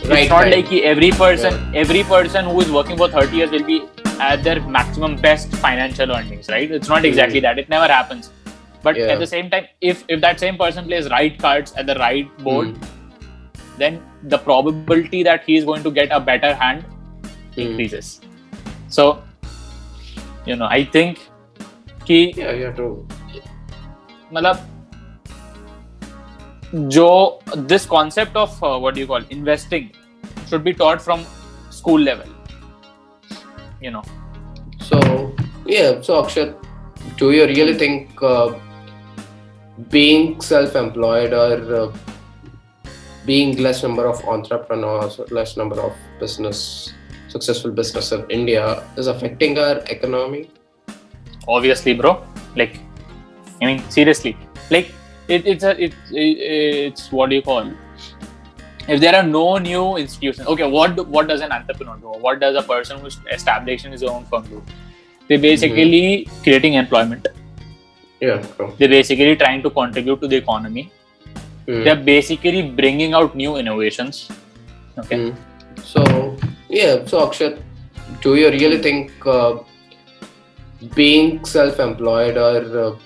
it's not like every person who is working for 30 years will be at their maximum best financial earnings, right? It's not exactly that. It never happens. But at the same time, if that same person plays right cards at the right board, then the probability that he is going to get a better hand increases. So, I think true. This concept of investing should be taught from school level. So Akshat, do you really think being self-employed or being less number of entrepreneurs or less number of successful business in India is affecting our economy? Obviously, bro. Seriously. It's what do you call? If there are no new institutions, okay, what does an entrepreneur do? What does a person who's establishing his own firm do? They're basically creating employment. Yeah, true. They're basically trying to contribute to the economy. They're basically bringing out new innovations. Okay. So Akshat, do you really think being self-employed or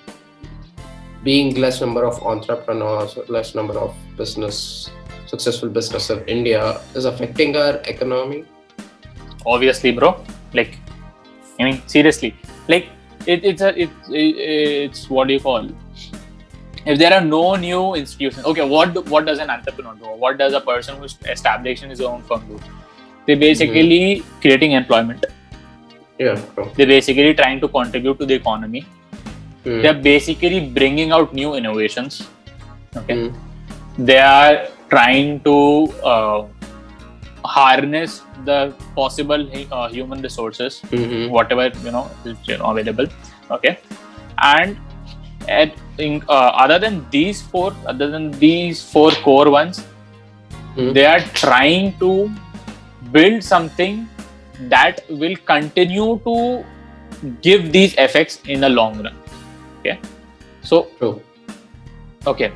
being less number of entrepreneurs or less number of successful business in India is affecting our economy? Obviously, bro. Seriously. It's what do you call? If there are no new institutions, okay, what does an entrepreneur do? What does a person who's establishing his own firm do? They're basically creating employment. Yeah, true. They're basically trying to contribute to the economy. They're basically bringing out new innovations. Okay. They are trying to harness the possible human resources, whatever is available. Okay, and other than these four core ones, they are trying to build something that will continue to give these effects in the long run. Okay, so true. Okay,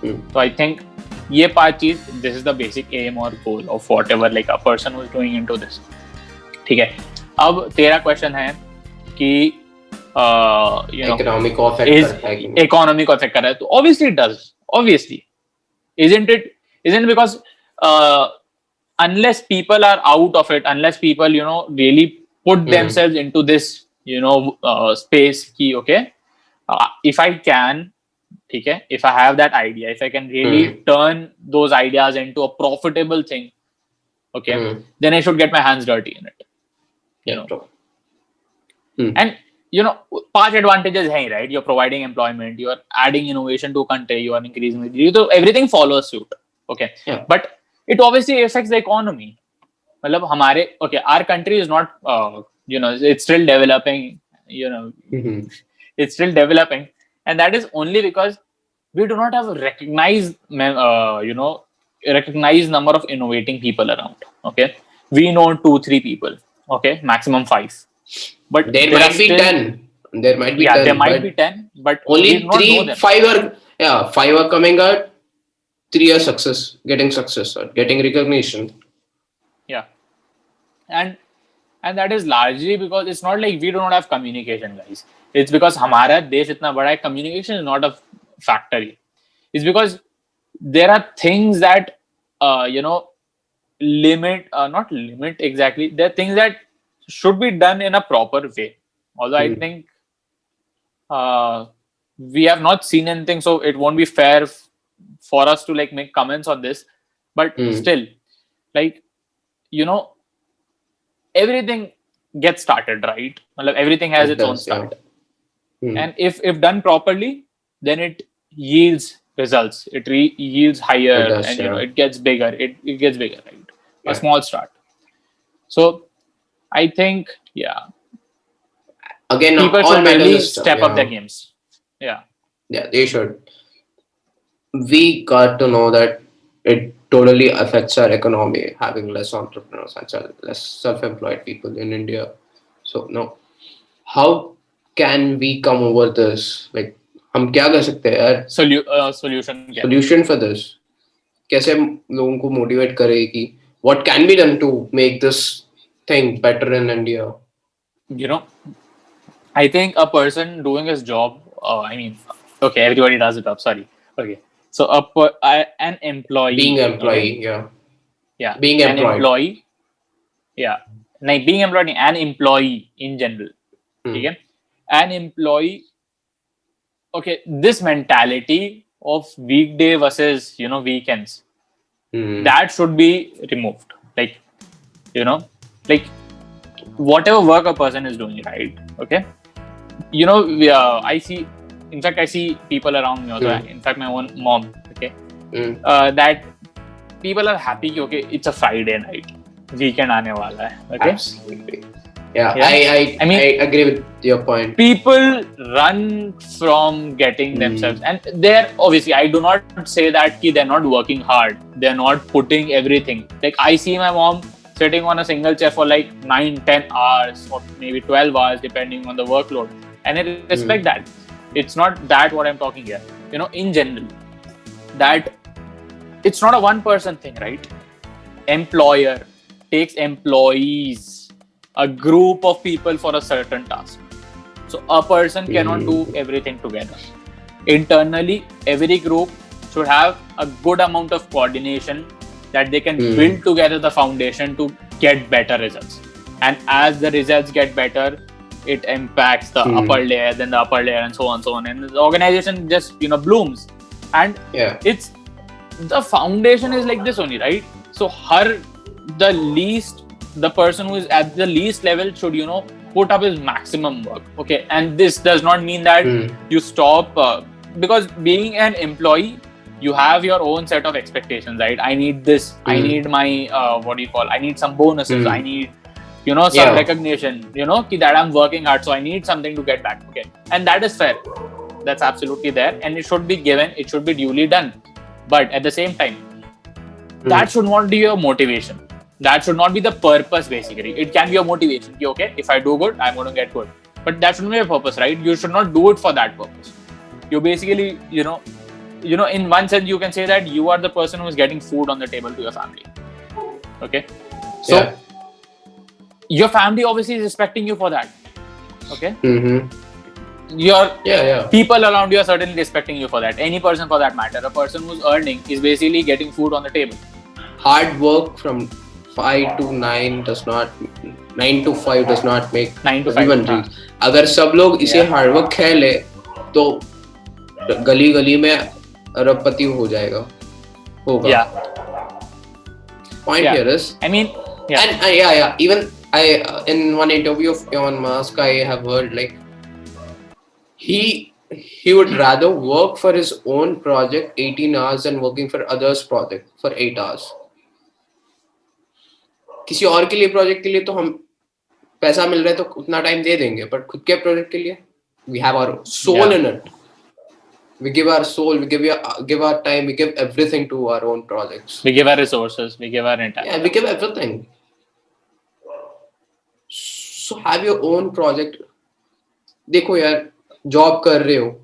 so I think this is the basic aim or goal of whatever a person who is going into this. ठीक है, अब तेरा question है कि economic को affect करता है कि नहीं? Economy को affect कर रहा है, तो obviously it does. Obviously, isn't it because unless people are out of it, unless people really put themselves into this space ki, okay, if I can, if I have that idea, if I can really turn those ideas into a profitable thing, okay, then I should get my hands dirty in it. And 5 advantages hai, right? You're providing employment, you're adding innovation to a country, you are increasing the, so everything follows suit. Okay, but it obviously affects the economy. Our country is not it's still developing, it's still developing, and that is only because we do not have a recognized number of innovating people around. Okay, we know 2-3 people, okay, maximum 5, but there might be 10. There might be 10. There might be 10, but only 5 are coming out. 3 are getting success or getting recognition. Yeah, and that is largely because it's not like we do not have communication, guys. It's because हमारा देश इतना बड़ा है, communication is not a factor. It's because there are things that not limit exactly. There are things that should be done in a proper way. Although I think we have not seen anything, so it won't be fair for us to make comments on this. But still, everything gets started, right? Everything has its own start. And if done properly, then it yields results. It yields higher, and it gets bigger. It gets bigger, right? A small start. So I think, again, people should really step up their games. Yeah, they should. We got to know that it totally affects our economy, having less entrepreneurs and less self-employed people in India. So now, how can we come over this? हम क्या कर सकते हैं यार? Solution for this? कैसे लोगों को motivate करें कि what can be done to make this thing better in India? You know, I think a person doing his job. I mean, okay, everybody does a job. Sorry. Okay, so an Being employee. an Okay, employee, yeah. yeah, Being an employed. employee. Yeah, like being employed, an employee in general. Hmm. Okay, an employee. Okay, this mentality of weekday versus weekends, Hmm. that should be removed. Like you know, like whatever work a person is doing, right? Okay, I see. In fact, I see people around me also. Hmm. In fact, my own mom. Okay, Hmm. that people are happy. Okay, it's a Friday night, weekend aane wala hai. Okay, Absolutely. Yeah, yeah. I I mean, agree with your point. people run from getting themselves, and they're obviously. I do not say that they're not working hard. They're not putting everything. Like I see my mom sitting on a single chair for like 9-10 hours or maybe 12 hours depending on the workload, and I respect that. It's not that what I'm talking here. In general, that it's not a one person thing, right? Employer takes employees, a group of people for a certain task. So a person cannot do everything together. Internally, every group should have a good amount of coordination that they can build together the foundation to get better results. And as the results get better, it impacts the upper layer, then the upper layer, and so on, so on. And the organization just blooms. And it's the foundation is like this only, right? So the person who is at the least level should put up his maximum work. Okay, and this does not mean that you stop because being an employee, you have your own set of expectations, right? I need this. I need my I need some bonuses. I need some recognition. That I'm working hard, so I need something to get back. Okay, and that is fair. That's absolutely there, and it should be given. It should be duly done. But at the same time, that should not be your motivation. That should not be the purpose, basically. It can be a motivation. Okay, if I do good, I'm going to get good. But that shouldn't be a purpose, right? You should not do it for that purpose. You basically, in one sense, you can say that you are the person who is getting food on the table to your family. Okay? So, your family obviously is respecting you for that. Okay? Your people around you are certainly respecting you for that. Any person for that matter. A person who's earning is basically getting food on the table. Hard work from 5 to 9 does not 9 to 5 does not make 9 to 5 everyone reach. अगर सब लोग इसे hard work कह ले तो गली गली में अरबपति हो जाएगा होगा. Point here is, I mean, and even I in one interview of Elon Musk, I have heard like he would rather work for his own project 18 hours than working for others' project for 8 hours. किसी और के लिए project के लिए तो हम पैसा मिल रहा है तो उतना टाइम दे देंगे, बट खुद के प्रोजेक्ट के लिए we have our soul in it. We give our soul, we give our time, we give everything to our own projects. We give our resources, we give our entire. Yeah, we give everything. So have your own project. देखो यार, job कर रहे हो.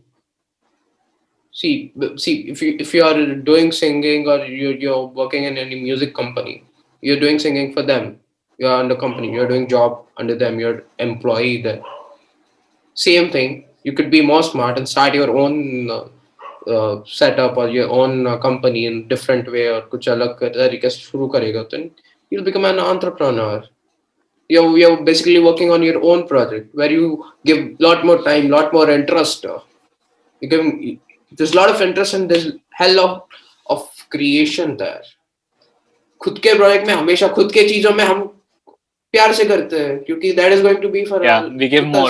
See, if you are doing singing or you're working in any music company, you're doing singing for them. You're under company. You're doing job under them. You're employee there. Same thing. You could be more smart and start your own setup or your own company in different way or कुछ अलग तरीके से शुरू करेगा तो you'll become an entrepreneur. You're basically working on your own project where you give lot more time, lot more interest. There's a lot of interest and there's hell of creation there. खुद के project में हमेशा खुद के चीजों में हम प्यार से करते हैं क्योंकि that is going to be for we give more.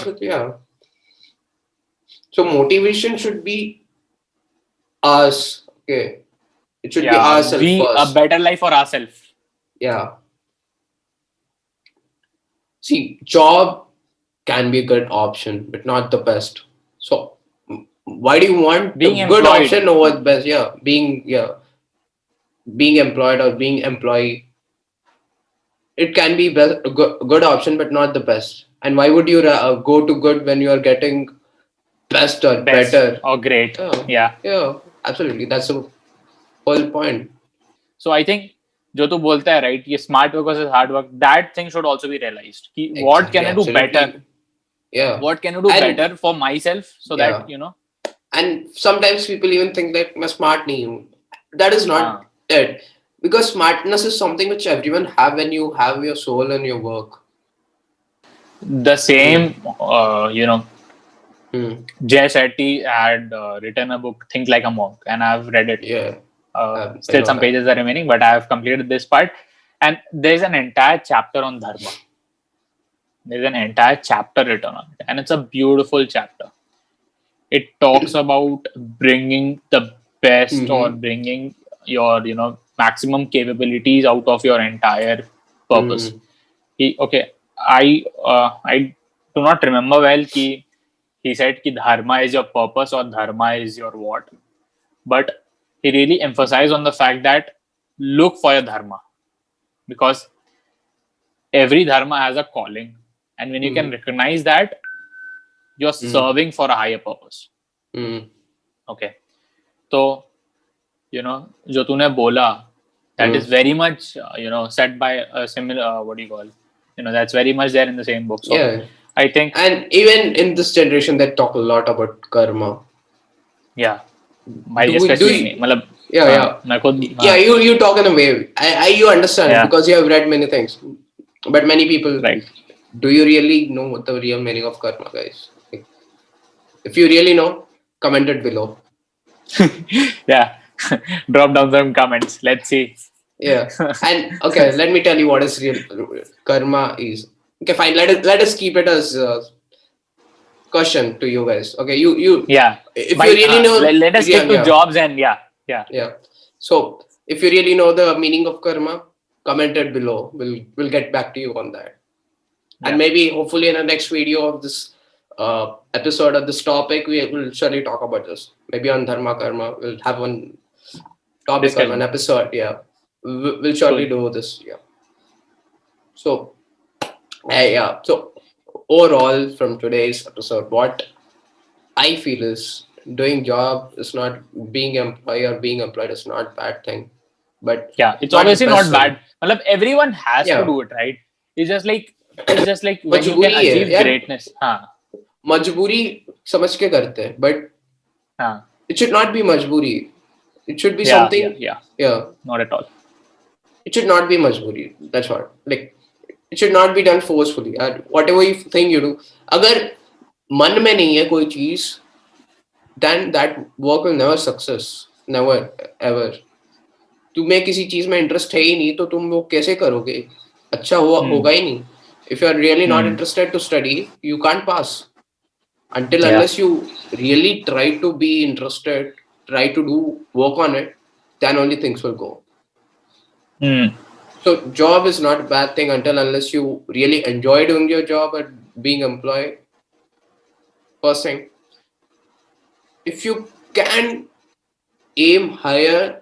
So motivation should be us. Okay, it should be ourselves first. A better life for ourselves. Yeah. See, job can be a good option, but not the best. So why do you want being the employed. Good option over the best? Being employed or being employee, it can be a good option, but not the best. And why would you go to good when you are getting best or better or great? Yeah, absolutely. That's the whole point. So I think जो तू बोलता है right, ये smart work versus hard work, that thing should also be realized. कि what Exactly, can I do better? absolutely. Yeah. What can I do And better for myself so yeah. that, you know? And sometimes people even think that मैं smart नहीं हूँ. That is not हाँ. it. Because smartness is something which everyone have when you have your soul and your work. The same, you know, Jay Shetty had written a book, Think Like a Monk, and I've read it. Yeah. I Still know some that. pages are remaining, but I have completed this part. And there's an entire chapter on dharma. There's an entire chapter written on it, and it's a beautiful chapter. It talks about bringing the best or bringing your, you know, maximum capabilities out of your entire purpose. I do not remember well he said ki dharma is your purpose or dharma is your what, but he really emphasized on the fact that look for your dharma, because every dharma has a calling, and when you can recognize that, you're serving for a higher purpose. Okay, so you know जो तूने बोला, that is very much you know said by a similar what do you call, you know, that's very much there in the same book. So Yeah. I think, and even in this generation they talk a lot about karma. Yeah, भाई especially me, मतलब मैं खुद you talk in a way you understand because you have read many things, but many people, right. Do you really know what the real meaning of karma, guys? Like, if you really know, comment it below. Yeah. Drop down some comments, let's see. Yeah. And okay, let me tell you what is real karma is. Okay, fine, let us keep it as question to you guys. Okay, you yeah, if you really know, let us stick to jobs and yeah. So if you really know the meaning of karma, comment it below. We'll get back to you on that. And maybe hopefully in the next video of this episode of this topic, we will surely talk about this. Maybe on dharma karma, we'll have one topic or an episode. Yeah, we'll surely do this. Yeah. So so overall from today's episode, what I feel is doing job is not being employed, or being employed is not bad thing. But it's obviously not bad. Matlab, everyone has to do it, right? It's just like when you can achieve greatness. मजबूरी समझ के करते हैं, but it should not be majburi. It should be something. Yeah. Not at all. It should not be majburi. That's what. Like, it should not be done forcefully. Whatever you think you do, अगर मन में नहीं है कोई चीज, then that work will never success. Never ever. तुम्हें किसी चीज में इंटरेस्ट है ही नहीं तो तुम वो कैसे करोगे? अच्छा होगा ही नहीं. If you are really not interested to study, you can't pass. Until unless you really try to be interested, try to do work on it, then only things will go. So job is not a bad thing until unless you really enjoy doing your job and being employed. First thing, if you can aim higher,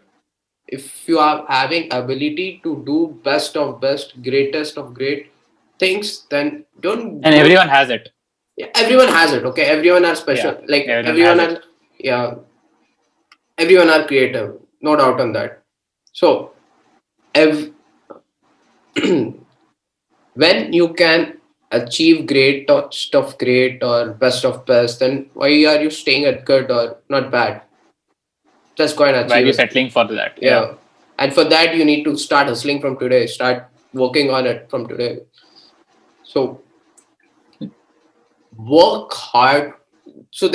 if you are having ability to do best of best, greatest of great things, then don't. And everyone has it. Yeah, everyone has it. Okay, everyone are special. Yeah, like everyone are, everyone are creative. No doubt on that. So, when you can achieve great or stuff great or best of best, then why are you staying at good or not bad? Just go and achieve. Why are you settling for that? Yeah. And for that, you need to start hustling from today. Start working on it from today. So, work hard. So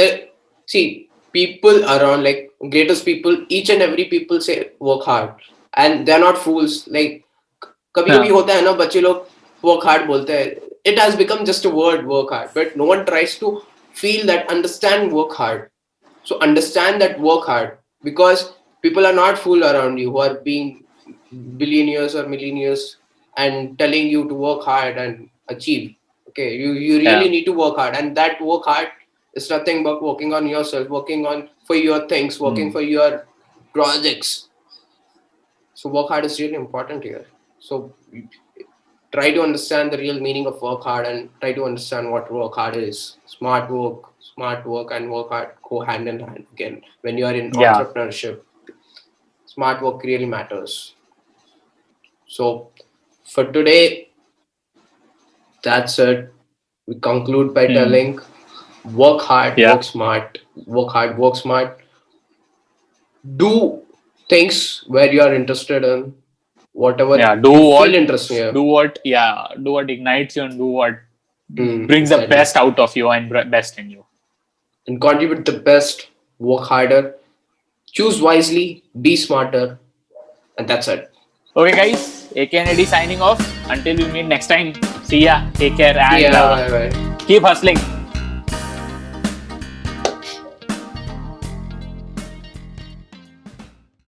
people around, like greatest people, each and every people say work hard, and they're not fools. Like कभी होता है ना, बच्चे लोग work hard बोलते हैं. It has become just a word, work hard, but no one tries to feel that, understand work hard. So understand that work hard, because people are not fool around you who are being billionaires or millionaires and telling you to work hard and achieve. Okay, you really need to work hard, and that work hard is nothing but working on yourself, working on for your things, working for your projects. So work hard is really important here. So try to understand the real meaning of work hard and try to understand what work hard is. Smart work and work hard go hand in hand. Again, when you are in entrepreneurship, smart work really matters. So for today, that's it. We conclude by telling work hard, Yeah. work smart, work hard, work smart. Do things where you are interested in, whatever Yeah. you feel interesting in. Do what ignites you and do what brings the Exactly. best out of you and best in you. And contribute the best, work harder, choose wisely, be smarter, and that's it. Okay, guys. AKNAD signing off. Until we meet next time. See ya. Take care and Yeah, bye bye. keep hustling.